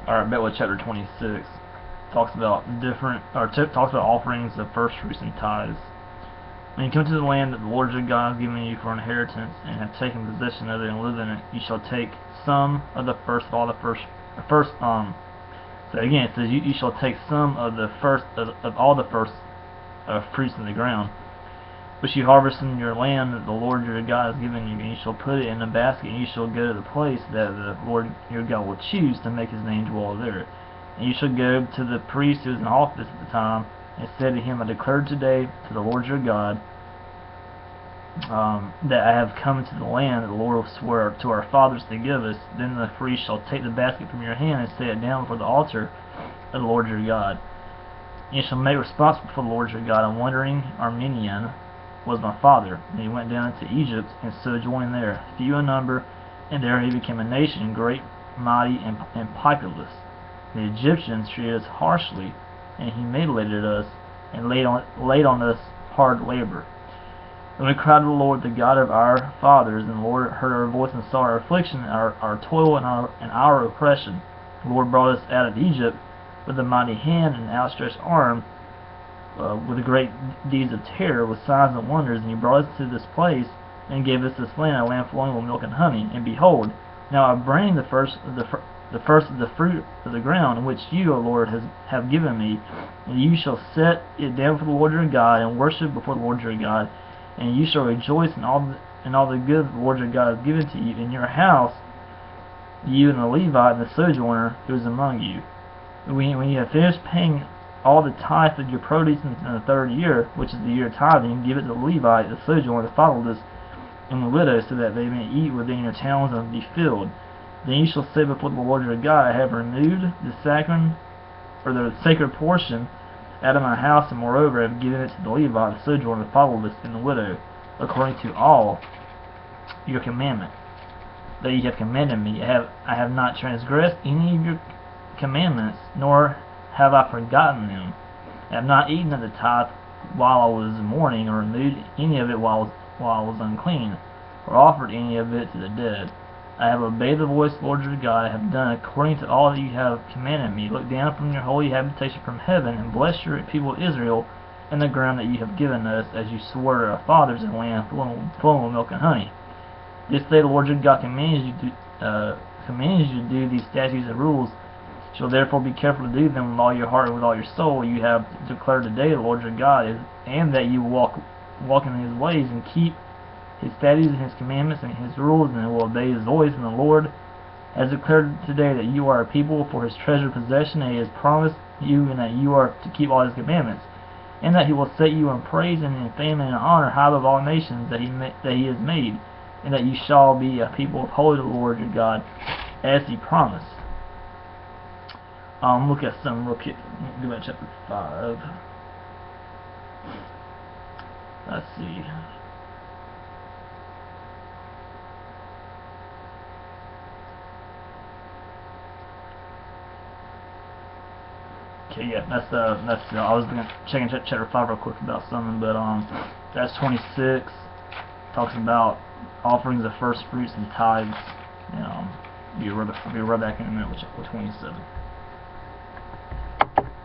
Alright, bet with chapter 26 talks about talks about offerings of first fruits and tithes. When you come to the land that the Lord your God has given you for inheritance, and have taken possession of it and live in it, you shall take some of the first of all the first. So again, it says you shall take some of the first of all the first fruits of the ground, which you harvest in your land that the Lord your God has given you, and you shall put it in a basket, and you shall go to the place that the Lord your God will choose to make his name dwell there. And you shall go to the priest who is in office at the time, and say to him, I declare today to the Lord your God that I have come into the land that the Lord will swear to our fathers to give us. Then the priest shall take the basket from your hand and set it down before the altar of the Lord your God. And you shall make response before the Lord your God, a wandering Armenian was my father, and he went down into Egypt and sojourned there, few in number, and there he became a nation great, mighty, and populous. The Egyptians treated us harshly, and humiliated us, and laid on us hard labor. And we cried to the Lord, the God of our fathers, and the Lord heard our voice and saw our affliction, our toil, and our oppression. The Lord brought us out of Egypt with a mighty hand and outstretched arm, with great deeds of terror, with signs and wonders, and he brought us to this place, and gave us this land, a land flowing with milk and honey. And behold, now I bring the first of the fruit of the ground, which you, O Lord, have given me, and you shall set it down for the Lord your God, and worship before the Lord your God, and you shall rejoice in all the good the Lord your God has given to you in your house, you and the Levite and the sojourner who is among you. When you have finished paying all the tithe of your produce in the third year, which is the year of tithing, give it to the Levite, the sojourner, the fatherless, and the widow, so that they may eat within your towns and be filled. Then you shall say before the Lord your God, I have removed the sacred portion out of my house, and moreover I have given it to the Levite, the sojourner, the fatherless, and the widow, according to all your commandment that you have commanded me. I have not transgressed any of your commandments, nor have I forgotten them. I have not eaten of the tithe while I was mourning, or removed any of it while I was unclean, or offered any of it to the dead. I have obeyed the voice of the Lord your God. I have done according to all that you have commanded me. Look down from your holy habitation from heaven, and bless your people Israel, and the ground that you have given us, as you swore to our fathers, in a land flowing with milk and honey. This day the Lord your God commands you to do these statutes and rules. You shall therefore be careful to do them with all your heart and with all your soul. You have declared today the Lord your God and that you walk in his ways, and keep his statutes and his commandments and his rules, and will obey his voice. And the Lord has declared today that you are a people for his treasured possession, and he has promised you, and that you are to keep all his commandments, and that he will set you in praise and in fame and in honor high above all nations that he has made, and that you shall be a people holy to the Lord your God, as he promised. Look at some real quick. Go back to chapter 5. Let's see. Okay, yeah, that's I was checking chapter 5 real quick about something, but that's 26. Talks about offerings of first fruits and tithes. And, we'll be right back in a minute with 27.